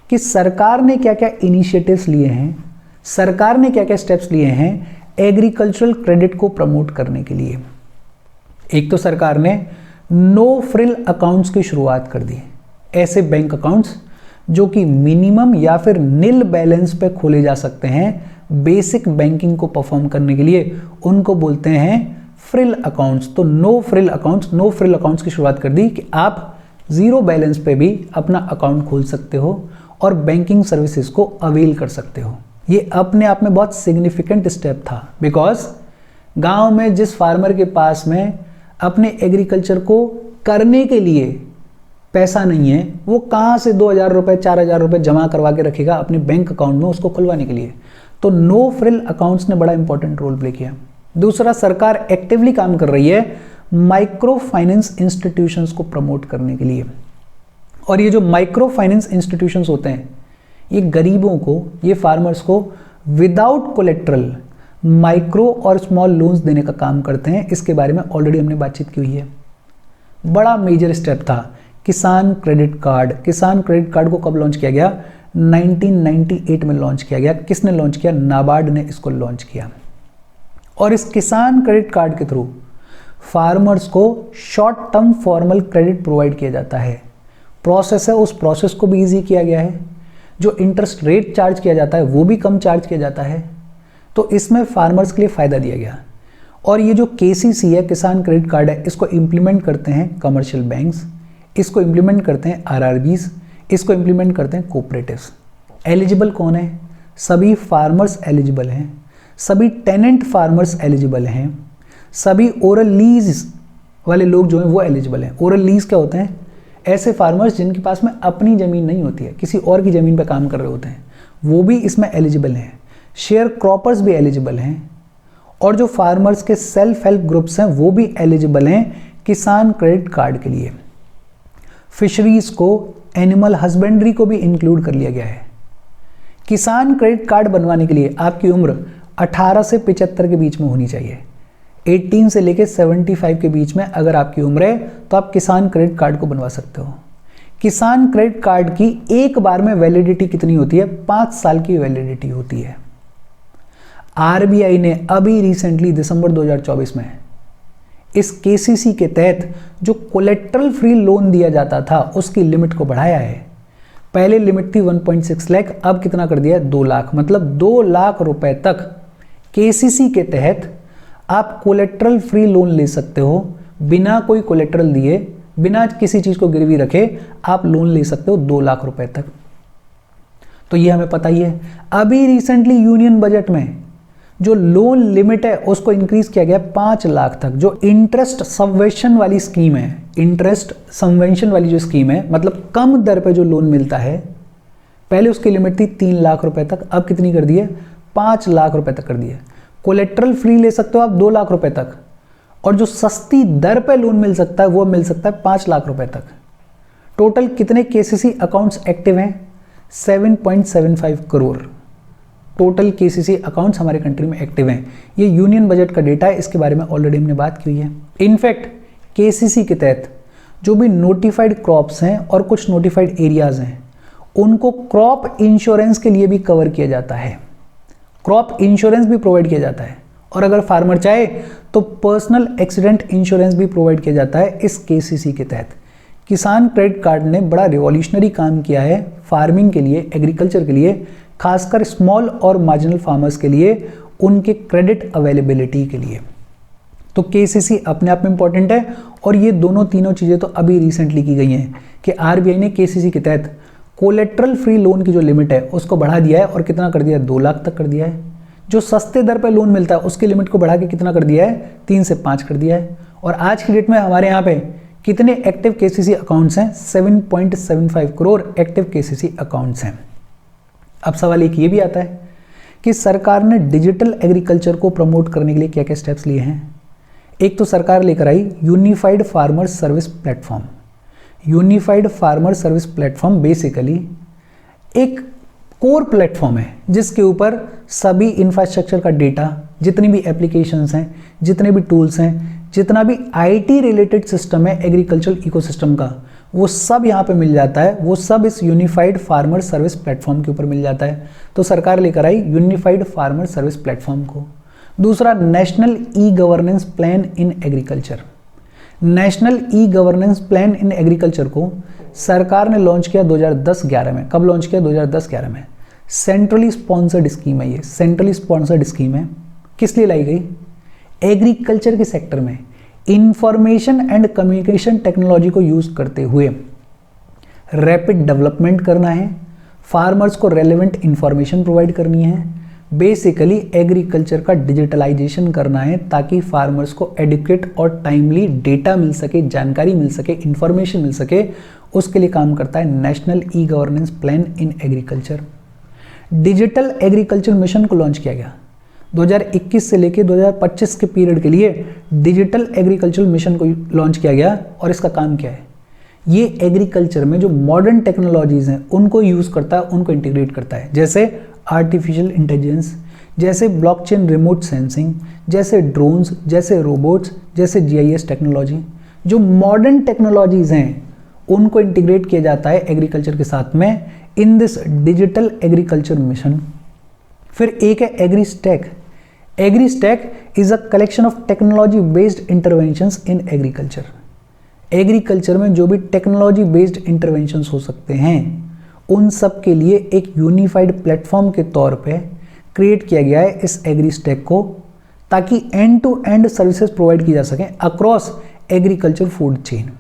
[SPEAKER 1] कि सरकार ने क्या क्या इनिशिएटिव्स लिए हैं, सरकार ने क्या क्या स्टेप्स लिए हैं एग्रीकल्चरल क्रेडिट को प्रमोट करने के लिए। एक तो सरकार ने नो फ्रिल अकाउंट्स की शुरुआत कर दी। ऐसे बैंक अकाउंट्स जो कि मिनिमम या फिर निल बैलेंस पे खोले जा सकते हैं बेसिक बैंकिंग को परफॉर्म करने के लिए, उनको बोलते हैं फ्रिल अकाउंट्स। तो नो फ्रिल अकाउंट्स की शुरुआत कर दी कि आप जीरो बैलेंस पे भी अपना अकाउंट खोल सकते हो और बैंकिंग सर्विसेज को अवेल कर सकते हो। ये अपने आप में बहुत सिग्निफिकेंट स्टेप था, बिकॉज गांव में जिस फार्मर के पास में अपने एग्रीकल्चर को करने के लिए पैसा नहीं है, वो कहाँ से 2,000 रुपये 4,000 रुपये जमा करवा के रखेगा अपने बैंक अकाउंट में उसको खुलवाने के लिए। तो नो फ्रिल अकाउंट्स ने बड़ा इंपॉर्टेंट रोल प्ले किया। दूसरा, सरकार एक्टिवली काम कर रही है माइक्रो फाइनेंस इंस्टीट्यूशंस को प्रमोट करने के लिए। और ये जो माइक्रो फाइनेंस इंस्टीट्यूशंस होते हैं, ये गरीबों को, ये फार्मर्स को विदाउट कोलेट्रल माइक्रो और स्मॉल लोन्स देने का काम करते हैं। इसके बारे में ऑलरेडी हमने बातचीत की हुई है। बड़ा मेजर स्टेप था किसान क्रेडिट कार्ड। किसान क्रेडिट कार्ड को कब लॉन्च किया गया? 1998 में लॉन्च किया गया। किसने लॉन्च किया? नाबार्ड ने इसको लॉन्च किया। और इस किसान क्रेडिट कार्ड के थ्रू फार्मर्स को short term formal credit provide किया जाता है। प्रोसेस है, उस प्रोसेस को भी ईजी किया गया है। जो इंटरेस्ट रेट चार्ज किया जाता है वो भी कम चार्ज किया जाता है। तो इसमें फार्मर्स के लिए फ़ायदा दिया गया। और ये जो KCC है, किसान क्रेडिट कार्ड है, इसको इम्प्लीमेंट करते हैं कमर्शियल बैंक्स, इसको इम्प्लीमेंट करते हैं RRBs, इसको इम्प्लीमेंट करते हैं कोऑपरेटिव्स। एलिजिबल कौन है? सभी फार्मर्स एलिजिबल हैं, सभी टेनेंट फार्मर्स एलिजिबल हैं, सभी ओरल लीज वाले लोग जो हैं वो एलिजिबल हैं। ओरल लीज क्या होते हैं? ऐसे फार्मर्स जिनके पास में अपनी ज़मीन नहीं होती है, किसी और की ज़मीन पर काम कर रहे होते हैं, वो भी इसमें एलिजिबल हैं। शेयर क्रॉपर्स भी एलिजिबल हैं। और जो फार्मर्स के सेल्फ हेल्प ग्रुप्स हैं वो भी एलिजिबल हैं किसान क्रेडिट कार्ड के लिए। फिशरीज को, एनिमल हस्बेंड्री को भी इंक्लूड कर लिया गया है। किसान क्रेडिट कार्ड बनवाने के लिए आपकी उम्र 18 से 75 के बीच में होनी चाहिए। 18 से लेकर 75 के बीच में अगर आपकी उम्र है तो आप किसान क्रेडिट कार्ड को बनवा सकते हो। किसान क्रेडिट कार्ड की एक बार में वैलिडिटी कितनी होती है? 5 साल की वैलिडिटी होती है। RBI ने अभी रिसेंटली दिसंबर 2024 में इस KCC के तहत जो कोलेट्रल फ्री लोन दिया जाता था उसकी लिमिट को बढ़ाया है। पहले लिमिट थी 1.6 लाख, अब कितना कर दिया है 2 लाख, मतलब 2 लाख रुपए तक केसीसी के तहत आप कोलेट्रल फ्री लोन ले सकते हो। बिना कोई कोलेट्रल दिए, बिना किसी चीज को गिरवी रखे आप लोन ले सकते हो 2 लाख रुपए तक। तो ये हमें पता ही है। अभी रिसेंटली यूनियन बजट में जो लोन लिमिट है उसको इंक्रीज किया गया 5 लाख तक। जो इंटरेस्ट सबवेंशन वाली स्कीम है, इंटरेस्ट सबवेंशन वाली जो स्कीम है, मतलब कम दर पे जो लोन मिलता है, पहले उसकी लिमिट थी 3 लाख रुपए तक, अब कितनी कर दी है 5 लाख रुपए तक कर दी है। कोलेट्रल फ्री ले सकते हो आप 2 लाख रुपए तक, और जो सस्ती दर पे लोन मिल सकता है वो मिल सकता है 5 लाख रुपए तक। टोटल कितने केसीसी अकाउंट्स एक्टिव हैं? 7.75 करोड़ टोटल केसीसी अकाउंट्स हमारे कंट्री में एक्टिव हैं। ये यूनियन बजट का डेटा है, इसके बारे में ऑलरेडी हमने बात की हुई है। इनफैक्ट केसीसी के तहत जो भी नोटिफाइड क्रॉप्स हैं और कुछ नोटिफाइड एरियाज हैं, उनको क्रॉप इंश्योरेंस के लिए भी कवर किया जाता है। क्रॉप इंश्योरेंस भी प्रोवाइड किया जाता है, और अगर फार्मर चाहे तो पर्सनल एक्सीडेंट इंश्योरेंस भी प्रोवाइड किया जाता है इस केसीसी के तहत। किसान क्रेडिट कार्ड ने बड़ा रिवॉल्यूशनरी काम किया है फार्मिंग के लिए, एग्रीकल्चर के लिए, खासकर स्मॉल और मार्जिनल फार्मर्स के लिए, उनके क्रेडिट अवेलेबिलिटी के लिए। तो केसीसी अपने आप में इंपॉर्टेंट है, और ये दोनों तीनों चीज़ें तो अभी रिसेंटली की गई हैं कि आरबीआई ने केसीसी के तहत कोलेट्रल फ्री लोन की जो लिमिट है उसको बढ़ा दिया है, और कितना कर दिया है 2 लाख तक कर दिया है। जो सस्ते दर पर लोन मिलता है उसकी लिमिट को बढ़ा के कितना कर दिया है 3 से 5 कर दिया है। और आज की डेट में हमारे यहाँ पे कितने एक्टिव केसीसी अकाउंट्स हैं? 7.75 करोड़ एक्टिव केसीसी अकाउंट्स हैं। अब सवाल एक ये भी आता है कि सरकार ने डिजिटल एग्रीकल्चर को प्रमोट करने के लिए क्या क्या स्टेप्स लिए हैं। एक तो सरकार लेकर आई unified farmer service platform. Unified farmer service platform basically एक कोर प्लेटफॉर्म है जिसके ऊपर सभी इंफ्रास्ट्रक्चर का डेटा, जितनी भी एप्लीकेशंस हैं, जितने भी टूल्स हैं, जितना भी आईटी रिलेटेड सिस्टम है एग्रीकल्चरल इकोसिस्टम का, वो सब यहाँ पे मिल जाता है। वो सब इस यूनिफाइड फार्मर सर्विस प्लेटफॉर्म के ऊपर मिल जाता है। तो सरकार लेकर आई यूनिफाइड फार्मर सर्विस प्लेटफॉर्म को। दूसरा, national e governance plan in agriculture. National e governance plan in agriculture को सरकार ने लॉन्च किया 2010-11 में। कब लॉन्च किया? 2010-11 में। सेंट्रली स्पॉन्सर्ड स्कीम है ये, सेंट्रली स्पॉन्सर्ड स्कीम है। किस लिए लाई गई? एग्रीकल्चर के सेक्टर में इंफॉर्मेशन एंड कम्युनिकेशन टेक्नोलॉजी को यूज करते हुए रैपिड डेवलपमेंट करना है, फार्मर्स को रेलेवेंट इंफॉर्मेशन प्रोवाइड करनी है, बेसिकली एग्रीकल्चर का डिजिटलाइजेशन करना है ताकि फार्मर्स को एडुकेट और टाइमली डेटा मिल सके, जानकारी मिल सके, इंफॉर्मेशन मिल सके। उसके लिए काम करता है national e governance plan in agriculture. Digital agriculture mission को लॉन्च किया गया 2021 से लेकर 2025 के पीरियड के लिए। डिजिटल एग्रीकल्चर मिशन को लॉन्च किया गया, और इसका काम क्या है? ये एग्रीकल्चर में जो मॉडर्न टेक्नोलॉजीज हैं उनको यूज़ करता है, उनको इंटीग्रेट करता है, जैसे आर्टिफिशियल इंटेलिजेंस, जैसे ब्लॉकचेन रिमोट सेंसिंग, जैसे ड्रोन्स, जैसे रोबोट्स, जैसे जीआईएस टेक्नोलॉजी। जो मॉडर्न टेक्नोलॉजीज हैं उनको इंटीग्रेट किया जाता है एग्रीकल्चर के साथ में in this digital agriculture mission. फिर एक है AgriStack. AgriStack is a collection of technology based interventions in agriculture. Agriculture में जो भी टेक्नोलॉजी बेस्ड इंटरवेंशंस हो सकते हैं उन सब के लिए एक यूनिफाइड प्लेटफॉर्म के तौर पे क्रिएट किया गया है इस एग्रीस्टैक को, ताकि end to end services provide की जा सकें अक्रॉस एग्रीकल्चर फूड चेन।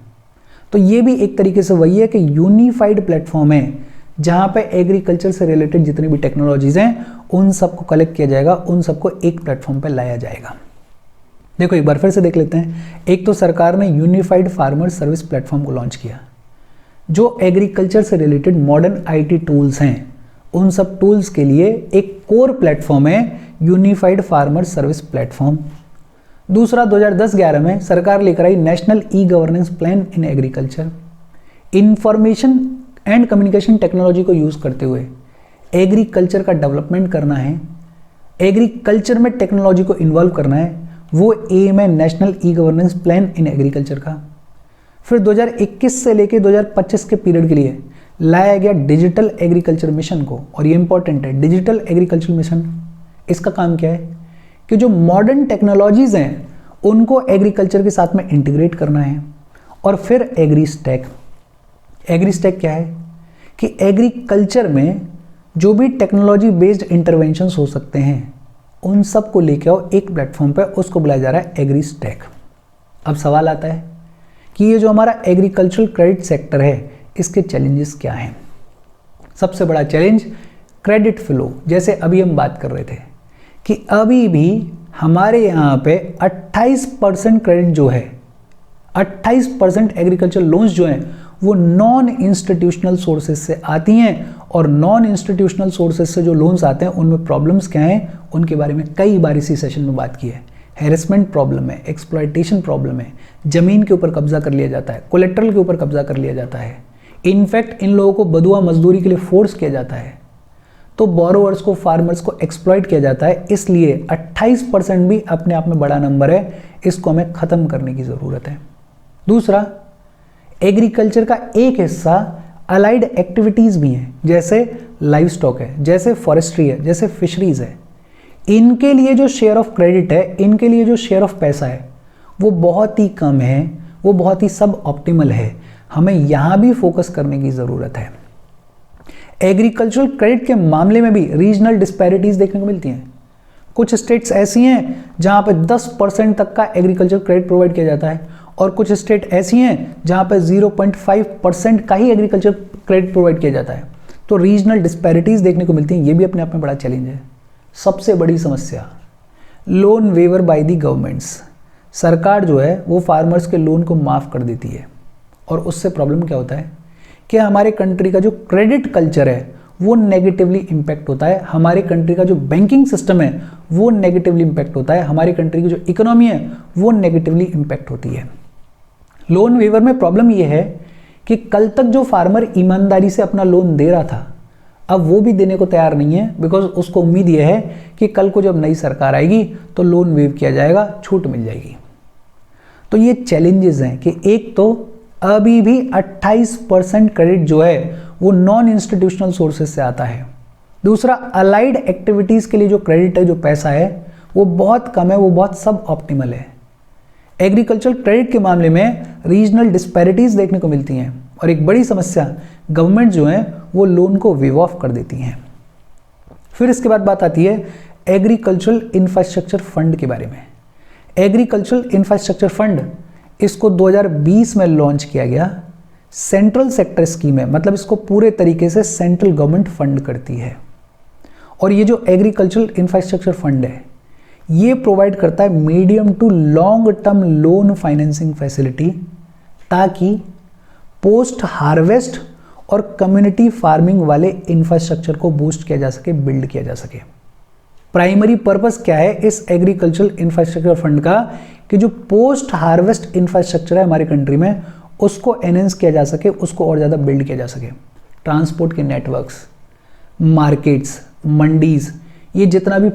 [SPEAKER 1] तो ये भी एक तरीके से वही है कि यूनिफाइड प्लेटफॉर्म है जहाँ पे एग्रीकल्चर से रिलेटेड जितनी भी टेक्नोलॉजीज हैं उन सबको कलेक्ट किया जाएगा, उन सबको एक प्लेटफॉर्म पे लाया जाएगा। देखो एक बार फिर से देख लेते हैं। एक तो सरकार ने यूनिफाइड फार्मर सर्विस प्लेटफॉर्म को लॉन्च किया। जो एग्रीकल्चर से रिलेटेड मॉडर्न आईटी टूल्स हैं उन सब टूल्स के लिए एक कोर प्लेटफॉर्म है यूनिफाइड फार्मर सर्विस प्लेटफॉर्म। दूसरा, 2010-11 में सरकार लेकर आई national e governance plan in agriculture. Information and communication technology को यूज करते हुए एग्रीकल्चर का डेवलपमेंट करना है, एग्रीकल्चर में टेक्नोलॉजी को इन्वॉल्व करना है, वो एम है national e governance plan in agriculture का। फिर 2021 से लेकर 2025 के पीरियड के लिए लाया गया डिजिटल एग्रीकल्चर मिशन को, और ये इंपॉर्टेंट है डिजिटल एग्रीकल्चर मिशन। इसका काम क्या है कि जो मॉडर्न टेक्नोलॉजीज हैं उनको एग्रीकल्चर के साथ में इंटीग्रेट करना है। और फिर एग्रीस्टैक। एग्रीस्टैक क्या है कि एग्रीकल्चर में जो भी टेक्नोलॉजी बेस्ड इंटरवेंशंस हो सकते हैं उन सब को लेके आओ एक प्लेटफॉर्म पे, उसको बुलाया जा रहा है एग्रीस्टैक। अब सवाल आता है कि ये जो हमारा एग्रीकल्चरल क्रेडिट सेक्टर है इसके चैलेंजेस क्या हैं। सबसे बड़ा चैलेंज क्रेडिट फ्लो, जैसे अभी हम बात कर रहे थे कि अभी भी हमारे यहाँ पे 28% क्रेडिट जो है, 28% एग्रीकल्चर लोन्स जो हैं वो नॉन इंस्टीट्यूशनल सोर्सेज से आती हैं, और नॉन इंस्टीट्यूशनल सोर्सेज से जो लोन्स आते हैं उनमें प्रॉब्लम्स क्या हैं उनके बारे में कई बार इसी सेशन में बात की है। हैरेसमेंट प्रॉब्लम है, एक्सप्लॉयटेशन प्रॉब्लम है, ज़मीन के ऊपर कब्जा कर लिया जाता है, कोलेट्रल के ऊपर कब्जा कर लिया जाता है, इनफैक्ट इन लोगों को बदुआ मजदूरी के लिए फोर्स किया जाता है, तो बोरोवर्स को, फार्मर्स को एक्सप्लॉइट किया जाता है। इसलिए 28% भी अपने आप में बड़ा नंबर है, इसको हमें ख़त्म करने की ज़रूरत है। दूसरा, एग्रीकल्चर का एक हिस्सा अलाइड एक्टिविटीज़ भी हैं, जैसे लाइव स्टॉक है, जैसे फॉरेस्ट्री है, जैसे फिशरीज़ है। इनके लिए जो शेयर ऑफ क्रेडिट है, इनके लिए जो शेयर ऑफ पैसा है वो बहुत ही कम है, वो बहुत ही सब ऑप्टिमल है। हमें यहाँ भी फोकस करने की ज़रूरत है। एग्रीकल्चरल क्रेडिट के मामले में भी रीजनल डिस्पैरिटीज़ देखने को मिलती हैं। कुछ स्टेट्स ऐसी हैं जहाँ पे 10% तक का एग्रीकल्चर क्रेडिट प्रोवाइड किया जाता है, और कुछ स्टेट ऐसी हैं जहाँ पे 0.5% का ही एग्रीकल्चर क्रेडिट प्रोवाइड किया जाता है। तो रीजनल डिस्पैरिटीज़ देखने को मिलती हैं, ये भी अपने आप में बड़ा चैलेंज है। सबसे बड़ी समस्या, loan waiver by the governments. सरकार जो है वो फार्मर्स के लोन को माफ़ कर देती है, और उससे प्रॉब्लम क्या होता है कि हमारे कंट्री का जो क्रेडिट कल्चर है वो नेगेटिवली इम्पैक्ट होता है, हमारे कंट्री का जो बैंकिंग सिस्टम है वो नेगेटिवली इम्पैक्ट होता है, हमारी कंट्री की जो इकोनॉमी है वो नेगेटिवली इम्पैक्ट होती है। लोन वेवर में प्रॉब्लम ये है कि कल तक जो फार्मर ईमानदारी से अपना लोन दे रहा था अब वो भी देने को तैयार नहीं है, बिकॉज उसको उम्मीद ये है कि कल को जब नई सरकार आएगी तो लोन वेव किया जाएगा, छूट मिल जाएगी। तो ये चैलेंजेस हैं कि एक तो अभी भी 28% क्रेडिट जो है वो नॉन इंस्टीट्यूशनल सोर्सेज से आता है। दूसरा, अलाइड एक्टिविटीज़ के लिए जो क्रेडिट है, जो पैसा है वो बहुत कम है, वो बहुत सब ऑप्टिमल है। एग्रीकल्चर क्रेडिट के मामले में रीजनल डिस्पैरिटीज़ देखने को मिलती हैं, और एक बड़ी समस्या, गवर्नमेंट जो है वो लोन को वेव ऑफ कर देती हैं। फिर इसके बाद बात आती है एग्रीकल्चरल इंफ्रास्ट्रक्चर फंड के बारे में। एग्रीकल्चरल इंफ्रास्ट्रक्चर फंड, इसको 2020 में लॉन्च किया गया। सेंट्रल सेक्टर स्कीम है, मतलब इसको पूरे तरीके से सेंट्रल गवर्नमेंट फंड करती है। और ये जो एग्रीकल्चरल इंफ्रास्ट्रक्चर फंड है ये प्रोवाइड करता है medium to long term loan financing facility, ताकि पोस्ट हार्वेस्ट और कम्युनिटी फार्मिंग वाले इंफ्रास्ट्रक्चर को बूस्ट किया जा सके, बिल्ड किया जा सके। प्राइमरी पर्पस क्या है इस एग्रीकल्चरल इंफ्रास्ट्रक्चर फंड का, कि जो पोस्ट हार्वेस्ट इंफ्रास्ट्रक्चर है हमारी कंट्री में उसको एनहेंस किया जा सके, उसको और ज़्यादा बिल्ड किया जा सके। ट्रांसपोर्ट के नेटवर्क्स, मार्केट्स, मंडीज़, ये जितना भी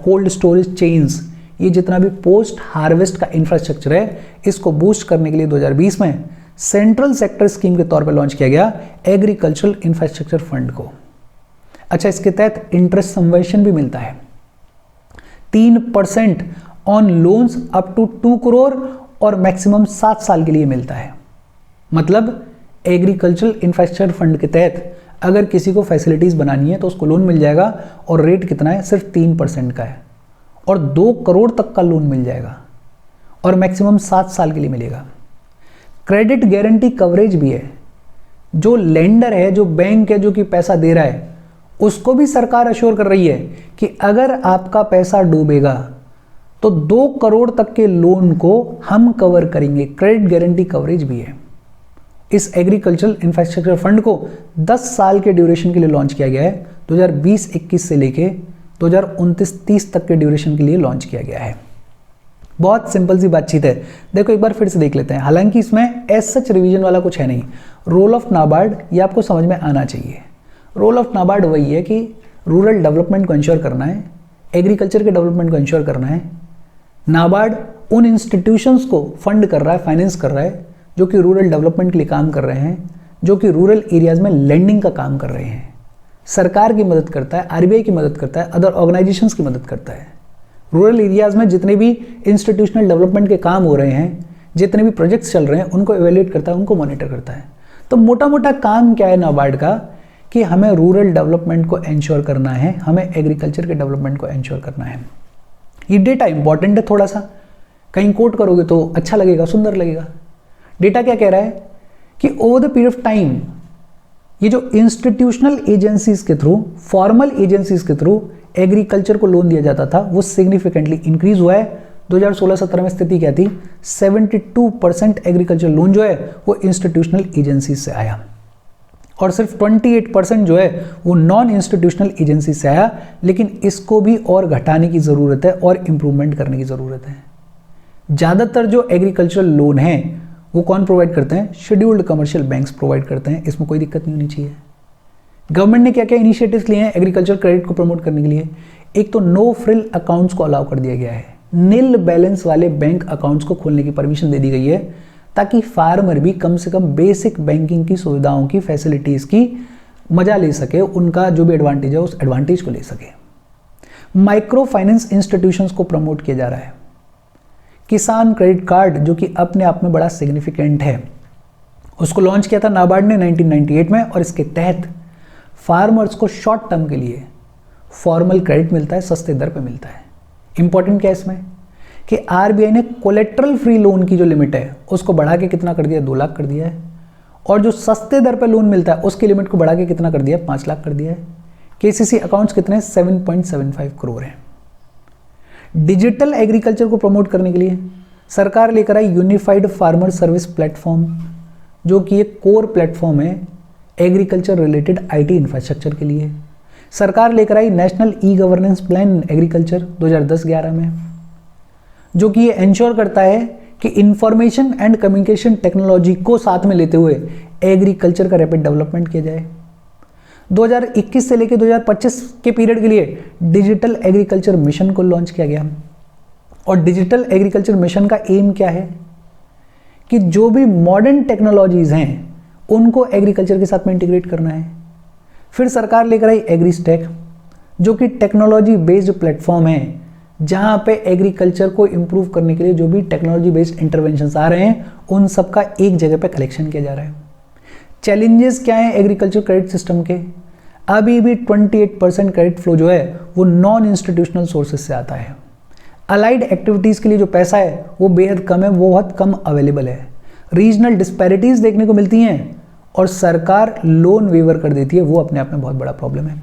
[SPEAKER 1] कोल्ड स्टोरेज चेन्स, ये जितना भी पोस्ट हार्वेस्ट का इंफ्रास्ट्रक्चर है इसको बूस्ट करने के लिए 2020 में सेंट्रल सेक्टर स्कीम के तौर पर लॉन्च किया गया एग्रीकल्चरल इंफ्रास्ट्रक्चर फंड को। अच्छा, इसके तहत इंटरेस्ट सबवेंशन भी मिलता है 3% on loans up to 2 crore और मैक्सिमम 7 साल के लिए मिलता है। मतलब एग्रीकल्चरल इंफ्रास्ट्रक्चर फंड के तहत अगर किसी को फैसिलिटीज़ बनानी है तो उसको लोन मिल जाएगा, और रेट कितना है, सिर्फ 3% का है, और 2 करोड़ तक का लोन मिल जाएगा, और मैक्सिमम 7 साल के लिए मिलेगा। क्रेडिट गारंटी कवरेज भी है, जो लेंडर है, जो बैंक है, जो कि पैसा दे रहा है, उसको भी सरकार अश्योर कर रही है कि अगर आपका पैसा डूबेगा तो 2 करोड़ तक के लोन को हम कवर करेंगे। क्रेडिट गारंटी कवरेज भी है। इस एग्रीकल्चरल इंफ्रास्ट्रक्चर फंड को 10 साल के ड्यूरेशन के लिए लॉन्च किया गया है। 2020-21 से लेके 2029-30 तक के ड्यूरेशन के लिए लॉन्च किया गया है। बहुत सिंपल सी बातचीत है। देखो एक बार फिर से देख लेते हैं, हालांकि इसमें एज सच रिवीजन वाला कुछ है नहीं। रोल ऑफ नाबार्ड ये आपको समझ में आना चाहिए। रोल ऑफ नाबार्ड वही है कि रूरल डेवलपमेंट को इंश्योर करना है, एग्रीकल्चर के डेवलपमेंट को इंश्योर करना है। नाबार्ड उन इंस्टीट्यूशंस को फंड कर रहा है, फाइनेंस कर रहा है जो कि रूरल डेवलपमेंट के लिए काम कर रहे हैं, जो कि रूरल एरियाज में लैंडिंग का काम कर रहे हैं। सरकार की मदद करता है, आरबीआई की मदद करता है, अदर ऑर्गेनाइजेशंस की मदद करता है। रूरल एरियाज में जितने भी इंस्टीट्यूशनल डेवलपमेंट के काम हो रहे हैं, जितने भी प्रोजेक्ट्स चल रहे हैं, उनको इवेल्युएट करता है, उनको मॉनिटर करता है। तो मोटा मोटा काम क्या है नाबार्ड का कि हमें रूरल डेवलपमेंट को एंश्योर करना है, हमें एग्रीकल्चर के डेवलपमेंट को एंश्योर करना है। ये डेटा इंपॉर्टेंट है, थोड़ा सा कहीं कोट करोगे तो अच्छा लगेगा, सुंदर लगेगा। डेटा क्या कह रहा है कि over the period of time ये जो इंस्टीट्यूशनल एजेंसीज के थ्रू, फॉर्मल एजेंसीज के थ्रू एग्रीकल्चर को लोन दिया जाता था वो सिग्निफिकेंटली इंक्रीज हुआ है। 2016-17 में स्थिति क्या थी, 72% एग्रीकल्चर लोन जो है वो इंस्टीट्यूशनल एजेंसी से आया और सिर्फ 28% जो है वो नॉन इंस्टीट्यूशनल एजेंसी से आया। लेकिन इसको भी और घटाने की ज़रूरत है और इम्प्रूवमेंट करने की ज़रूरत है। ज़्यादातर जो एग्रीकल्चरल लोन हैं वो कौन प्रोवाइड करते हैं, शेड्यूल्ड कमर्शियल बैंक्स प्रोवाइड करते हैं। इसमें कोई दिक्कत नहीं होनी चाहिए। गवर्नमेंट ने क्या क्या इनिशिएटिव्स लिए हैं एग्रीकल्चर क्रेडिट को प्रमोट करने के लिए। एक तो नो फ्रिल अकाउंट्स को अलाउ कर दिया गया है, नील बैलेंस वाले बैंक अकाउंट्स को खोलने की परमिशन दे दी गई है ताकि फार्मर भी कम से कम बेसिक बैंकिंग की सुविधाओं की, फैसिलिटीज़ की मजा ले सके, उनका जो भी एडवांटेज है उस एडवांटेज को ले सके। माइक्रो फाइनेंस इंस्टीट्यूशंस को प्रमोट किया जा रहा है। किसान क्रेडिट कार्ड जो कि अपने आप में बड़ा सिग्निफिकेंट है, उसको लॉन्च किया था नाबार्ड ने 1998 में और इसके तहत फार्मर्स को शॉर्ट टर्म के लिए फॉर्मल क्रेडिट मिलता है, सस्ते दर पे मिलता है। इंपॉर्टेंट क्या है इसमें कि आरबीआई ने कोलेट्रल फ्री लोन की जो लिमिट है उसको बढ़ा के कितना कर दिया, 2 लाख कर दिया है। और जो सस्ते दर पे लोन मिलता है उसकी लिमिट को बढ़ा के कितना कर दिया, 5 लाख कर दिया है। केसीसी अकाउंट्स कितने, 7.75 करोड़ हैं। डिजिटल एग्रीकल्चर को प्रमोट करने के लिए सरकार लेकर आई यूनिफाइड फार्मर सर्विस प्लेटफॉर्म, जो कि एक कोर प्लेटफॉर्म है एग्रीकल्चर रिलेटेड आईटी इंफ्रास्ट्रक्चर के लिए। सरकार लेकर आई national e governance plan agriculture 2010-11 में, जो कि ये इंश्योर करता है कि इंफॉर्मेशन एंड कम्युनिकेशन टेक्नोलॉजी को साथ में लेते हुए एग्रीकल्चर का रैपिड डेवलपमेंट किया जाए। 2021 से लेकर 2025 के पीरियड के लिए डिजिटल एग्रीकल्चर मिशन को लॉन्च किया गया। और डिजिटल एग्रीकल्चर मिशन का एम क्या है कि जो भी मॉडर्न टेक्नोलॉजीज हैं उनको एग्रीकल्चर के साथ में इंटीग्रेट करना है। फिर सरकार लेकर आई एग्रीस्टेक, जो कि टेक्नोलॉजी बेस्ड प्लेटफॉर्म है जहां पे एग्रीकल्चर को इंप्रूव करने के लिए जो भी टेक्नोलॉजी बेस्ड इंटरवेंशंस आ रहे हैं उन सबका एक जगह पे कलेक्शन किया जा रहा है। चैलेंजेस क्या हैं एग्रीकल्चर क्रेडिट सिस्टम के, अभी भी 28% क्रेडिट फ्लो जो है वो नॉन इंस्टीट्यूशनल सोर्सेज से आता है। अलाइड एक्टिविटीज़ के लिए जो पैसा है वो बेहद कम है, वो बहुत कम अवेलेबल है। रीजनल डिस्पैरिटीज़ देखने को मिलती हैं और सरकार लोन वेवर कर देती है, वो अपने आप में बहुत बड़ा प्रॉब्लम है।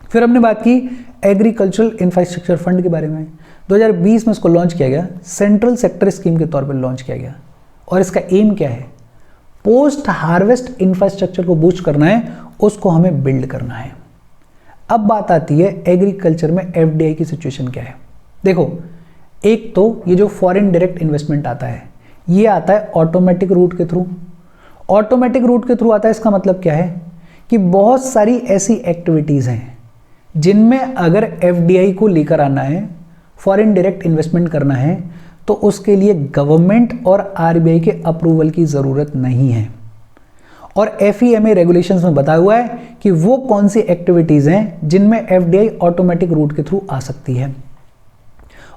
[SPEAKER 1] फिर हमने बात की एग्रीकल्चरल इंफ्रास्ट्रक्चर फंड के बारे में। 2020 में इसको लॉन्च किया गया, सेंट्रल सेक्टर स्कीम के तौर पर लॉन्च किया गया। और इसका एम क्या है, पोस्ट हार्वेस्ट इंफ्रास्ट्रक्चर को बूस्ट करना है, उसको हमें बिल्ड करना है। अब बात आती है एग्रीकल्चर में एफडीआई की सिचुएशन क्या है। देखो, एक तो ये जो फॉरेन डायरेक्ट इन्वेस्टमेंट आता है ये आता है ऑटोमेटिक रूट के थ्रू। ऑटोमेटिक रूट के थ्रू आता है, इसका मतलब क्या है कि बहुत सारी ऐसी एक्टिविटीज़ हैं जिनमें अगर एफडीआई को लेकर आना है, फॉरेन डायरेक्ट इन्वेस्टमेंट करना है, तो उसके लिए गवर्नमेंट और आरबीआई के अप्रूवल की ज़रूरत नहीं है। और एफईएमए रेगुलेशंस में बताया हुआ है कि वो कौन सी एक्टिविटीज़ हैं जिनमें एफडीआई ऑटोमेटिक रूट के थ्रू आ सकती है।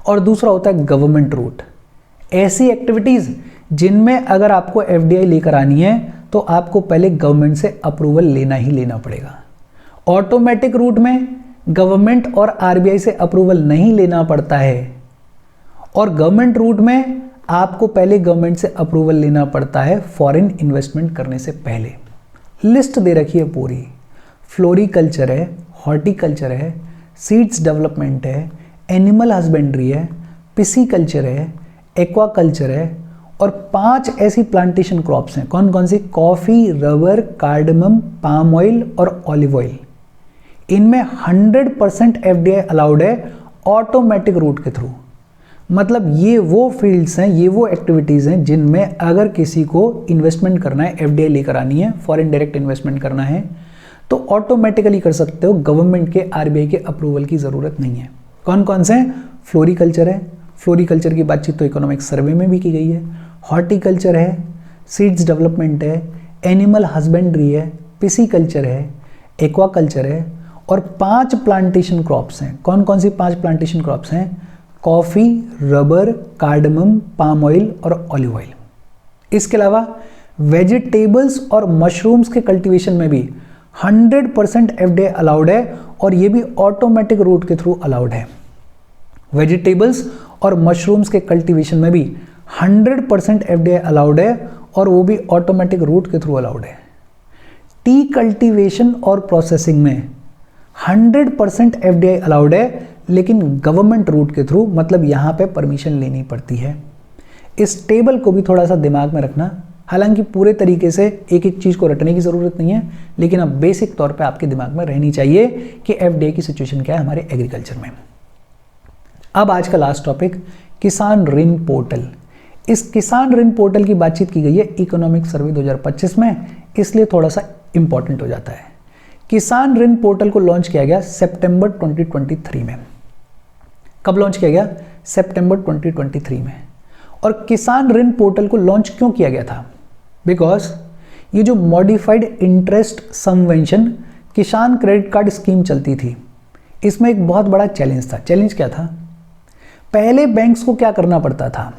[SPEAKER 1] और दूसरा होता है गवर्नमेंट रूट, ऐसी एक्टिविटीज़ जिनमें अगर आपको एफडीआई लेकर आनी है तो आपको पहले गवर्नमेंट से अप्रूवल लेना ही लेना पड़ेगा। ऑटोमेटिक रूट में गवर्नमेंट और आरबीआई से अप्रूवल नहीं लेना पड़ता है, और गवर्नमेंट रूट में आपको पहले गवर्नमेंट से अप्रूवल लेना पड़ता है फॉरेन इन्वेस्टमेंट करने से पहले। लिस्ट दे रखी है पूरी, फ्लोरिकल्चर है, हॉर्टिकल्चर है, सीड्स डेवलपमेंट है, एनिमल हस्बेंड्री है, पिसीकल्चर है, एक्वाकल्चर है, और 5 ऐसी प्लांटेशन क्रॉप्स हैं। कौन कौन सी, coffee, rubber, cardamom, palm oil और ऑलिव ऑयल। इनमें 100% एफडीआई अलाउड है ऑटोमेटिक रूट के थ्रू। मतलब ये वो फील्ड्स हैं, ये वो एक्टिविटीज़ हैं जिनमें अगर किसी को इन्वेस्टमेंट करना है, एफडीआई लेकर आनी है, फॉरेन डायरेक्ट इन्वेस्टमेंट करना है, तो ऑटोमेटिकली कर सकते हो, गवर्नमेंट के आरबीआई के अप्रूवल की ज़रूरत नहीं है। कौन कौन से हैं, फ्लोरिकल्चर है, फ्लोरिकल्चर की बातचीत तो इकोनॉमिक सर्वे में भी की गई है, हॉर्टिकल्चर है, सीड्स डेवलपमेंट है, एनिमल हस्बेंड्री है, पिसीकल्चर है, एक्वाकल्चर है, और 5 प्लांटेशन क्रॉप्स हैं। कौन कौन सी 5 प्लांटेशन क्रॉप्स हैं, coffee, rubber, cardamom, palm oil और ऑलिव ऑयल। इसके अलावा वेजिटेबल्स और मशरूम्स के कल्टीवेशन में भी 100% एफडीआई अलाउड है और ये भी ऑटोमेटिक रूट के थ्रू अलाउड है। वेजिटेबल्स और मशरूम्स के कल्टीवेशन में भी 100% एफडीआई अलाउड है और वो भी ऑटोमेटिक रूट के थ्रू अलाउड है। टी कल्टीवेशन और प्रोसेसिंग में 100% एफडीआई अलाउड है, लेकिन गवर्नमेंट रूट के थ्रू, मतलब यहाँ पे परमिशन लेनी पड़ती है। इस टेबल को भी थोड़ा सा दिमाग में रखना, हालांकि पूरे तरीके से एक एक चीज़ को रटने की ज़रूरत नहीं है, लेकिन अब बेसिक तौर पे आपके दिमाग में रहनी चाहिए कि एफडीआई की सिचुएशन क्या है हमारे एग्रीकल्चर में। अब आज का लास्ट टॉपिक, किसान ऋण पोर्टल। इस किसान ऋण पोर्टल की बातचीत की गई है इकोनॉमिक सर्वे 2025 में, इसलिए थोड़ा सा इंपॉर्टेंट हो जाता है। किसान ऋण पोर्टल को लॉन्च किया गया सितंबर 2023 में। कब लॉन्च किया गया? सितंबर 2023 में। और किसान ऋण पोर्टल को लॉन्च क्यों किया गया था? बिकॉज ये जो मॉडिफाइड इंटरेस्ट सबवेंशन किसान क्रेडिट कार्ड स्कीम चलती थी, इसमें एक बहुत बड़ा चैलेंज था। चैलेंज क्या था? पहले बैंक्स को क्या करना पड़ता था?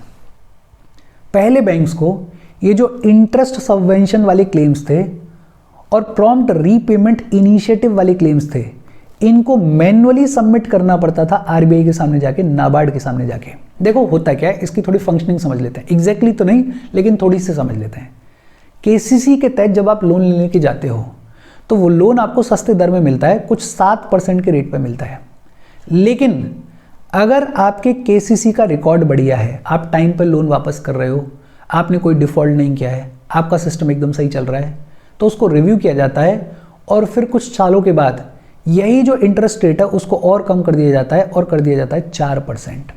[SPEAKER 1] पहले बैंक्स को ये जो इंटरेस्ट सबवेंशन वाले क्लेम्स थे और प्रॉम्प्ट रीपेमेंट इनिशिएटिव वाले क्लेम्स थे, इनको मैन्युअली सबमिट करना पड़ता था आरबीआई के सामने जाके, नाबार्ड के सामने जाके। देखो होता क्या है, इसकी थोड़ी फंक्शनिंग समझ लेते हैं, एग्जैक्टली तो नहीं लेकिन थोड़ी सी समझ लेते हैं। केसीसी के तहत जब आप लोन लेने के जाते हो तो वो लोन आपको सस्ते दर में मिलता है, कुछ 7% के रेट पे मिलता है। लेकिन अगर आपके केसीसी का रिकॉर्ड बढ़िया है, आप टाइम पर लोन वापस कर रहे हो, आपने कोई डिफॉल्ट नहीं किया है, आपका सिस्टम एकदम सही चल रहा है, तो उसको रिव्यू किया जाता है और फिर कुछ सालों के बाद यही जो इंटरेस्ट रेट है उसको और कम कर दिया जाता है और कर दिया जाता है 4%।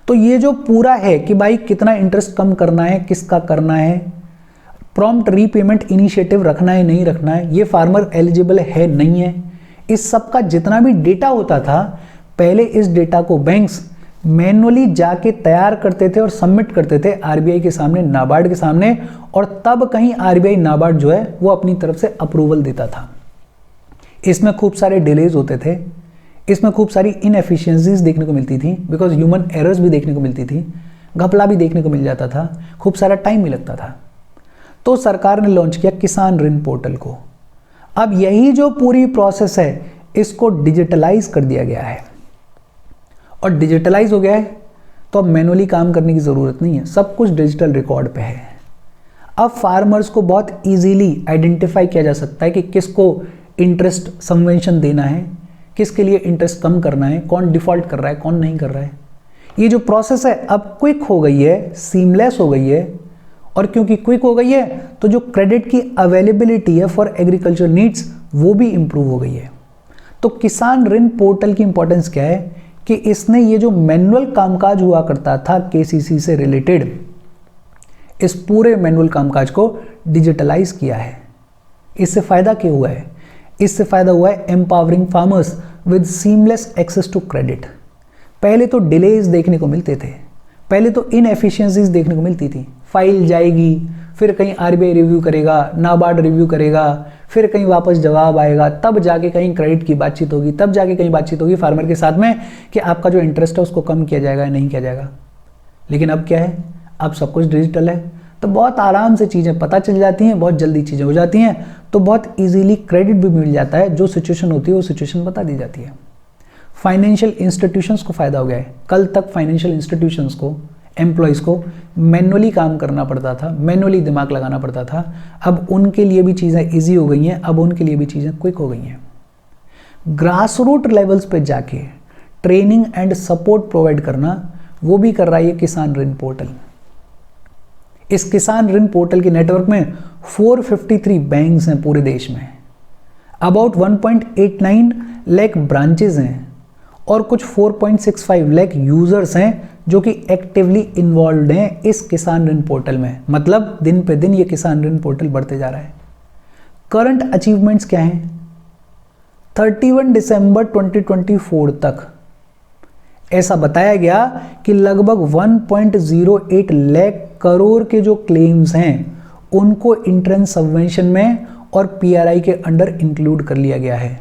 [SPEAKER 1] तो ये जो पूरा है कि भाई कितना इंटरेस्ट कम करना है, किसका करना है, प्रॉम्प्ट रीपेमेंट इनिशिएटिव रखना है नहीं रखना है, ये फार्मर एलिजिबल है नहीं है, इस सब का जितना भी डेटा होता था, पहले इस डेटा को बैंक्स मैन्युअली जाके तैयार करते थे और सबमिट करते थे आरबीआई के सामने, नाबार्ड के सामने, और तब कहीं आरबीआई नाबार्ड जो है वो अपनी तरफ से अप्रूवल देता था। इसमें खूब सारे डिलेज होते थे, इसमें खूब सारी इनएफिशिएंसीज देखने को मिलती थी, बिकॉज ह्यूमन एरर्स भी देखने को मिलती थी, घपला भी देखने को मिल जाता था, खूब सारा टाइम भी लगता था। तो सरकार ने लॉन्च किया किसान ऋण पोर्टल को। अब यही जो पूरी प्रोसेस है इसको डिजिटलाइज कर दिया गया है, और डिजिटलाइज हो गया है तो अब मैनुअली काम करने की ज़रूरत नहीं है, सब कुछ डिजिटल रिकॉर्ड पे है। अब फार्मर्स को बहुत इजीली आइडेंटिफाई किया जा सकता है कि किसको इंटरेस्ट सबवेंशन देना है, किसके लिए इंटरेस्ट कम करना है, कौन डिफॉल्ट कर रहा है, कौन नहीं कर रहा है। ये जो प्रोसेस है अब क्विक हो गई है, सीमलेस हो गई है, और क्योंकि क्विक हो गई है तो जो क्रेडिट की अवेलेबिलिटी है फॉर एग्रीकल्चर नीड्स वो भी इंप्रूव हो गई है। तो किसान ऋण पोर्टल की इंपॉर्टेंस क्या है कि इसने ये जो मैनुअल कामकाज हुआ करता था केसीसी से रिलेटेड, इस पूरे मैनुअल कामकाज को डिजिटलाइज किया है। इससे फायदा क्या हुआ है? इससे फायदा हुआ है empowering farmers with seamless access to credit. पहले तो डिलेज देखने को मिलते थे, पहले तो इनएफिशिएंसीज देखने को मिलती थी, फाइल जाएगी, फिर कहीं आरबीआई रिव्यू करेगा, नाबार्ड रिव्यू करेगा, फिर कहीं वापस जवाब आएगा, तब जाके कहीं क्रेडिट की बातचीत होगी, तब जाके कहीं बातचीत होगी फार्मर के साथ में कि आपका जो इंटरेस्ट है उसको कम किया जाएगा या नहीं किया जाएगा। लेकिन अब क्या है? अब सब कुछ डिजिटल है, तो बहुत आराम से चीज़ें पता चल जाती हैं, बहुत जल्दी चीज़ें हो जाती हैं, तो बहुत इजीली क्रेडिट भी मिल जाता है। जो सिचुएशन होती है वो सिचुएशन बता दी जाती है। फाइनेंशियल इंस्टीट्यूशंस को फ़ायदा हो गया है। कल तक फाइनेंशियल इंस्टीट्यूशंस को, एम्प्लॉयज़ को मैनुअली काम करना पड़ता था, मैनुअली दिमाग लगाना पड़ता था। अब उनके लिए भी चीज़ें ईजी हो गई हैं, अब उनके लिए भी चीज़ें क्विक हो गई हैं। ग्रास रूट लेवल्स पे जाके ट्रेनिंग एंड सपोर्ट प्रोवाइड करना, वो भी कर रहा है ये किसान ऋण पोर्टल। इस किसान ऋण पोर्टल के नेटवर्क में 453 बैंक्स हैं पूरे देश में, अबाउट 1.89 लाख ब्रांचेज हैं और कुछ 4.65 लाख यूजर्स हैं जो कि एक्टिवली इन्वॉल्व हैं इस किसान ऋण पोर्टल में। मतलब दिन पे दिन ये किसान ऋण पोर्टल बढ़ते जा रहा है। करंट अचीवमेंट्स क्या हैं? 31 दिसंबर 2024 तक ऐसा बताया गया कि लगभग 1.08 लाख करोड़ के जो क्लेम्स हैं उनको इंट्रेंस सबवेंशन में और पीआरआई के अंडर इंक्लूड कर लिया गया है।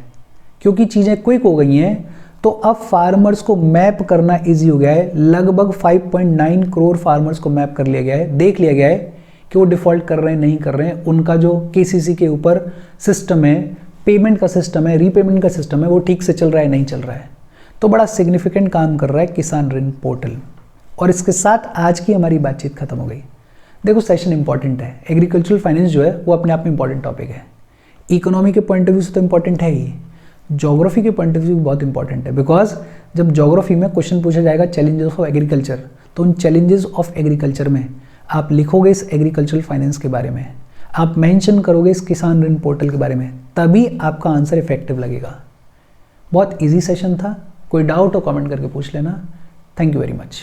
[SPEAKER 1] क्योंकि चीज़ें क्विक हो गई हैं तो अब फार्मर्स को मैप करना इजी हो गया है। लगभग 5.9 करोड़ फार्मर्स को मैप कर लिया गया है, देख लिया गया है कि वो डिफ़ॉल्ट कर रहे हैं नहीं कर रहे हैं, उनका जो केसीसी के ऊपर सिस्टम है, पेमेंट का सिस्टम है, रीपेमेंट का सिस्टम है, वो ठीक से चल रहा है नहीं चल रहा है। तो बड़ा सिग्निफिकेंट काम कर रहा है किसान ऋण पोर्टल। और इसके साथ आज की हमारी बातचीत खत्म हो गई। देखो सेशन इंपॉर्टेंट है, एग्रीकल्चरल फाइनेंस जो है वो अपने आप में इंपॉर्टेंट टॉपिक है, इकोनॉमी के पॉइंट ऑफ व्यू से तो इंपॉर्टेंट है ही, ज्योग्राफी के पॉइंट ऑफ व्यू बहुत इंपॉर्टेंट है। बिकॉज जब ज्योग्राफी में क्वेश्चन पूछा जाएगा चैलेंजेस ऑफ एग्रीकल्चर, तो उन चैलेंजेस ऑफ एग्रीकल्चर में आप लिखोगे इस एग्रीकल्चरल फाइनेंस के बारे में, आप मेंशन करोगे इस किसान ऋण पोर्टल के बारे में, तभी आपका आंसर इफेक्टिव लगेगा। बहुत इजी सेशन था, कोई डाउट हो कमेंट करके पूछ लेना। Thank you very much.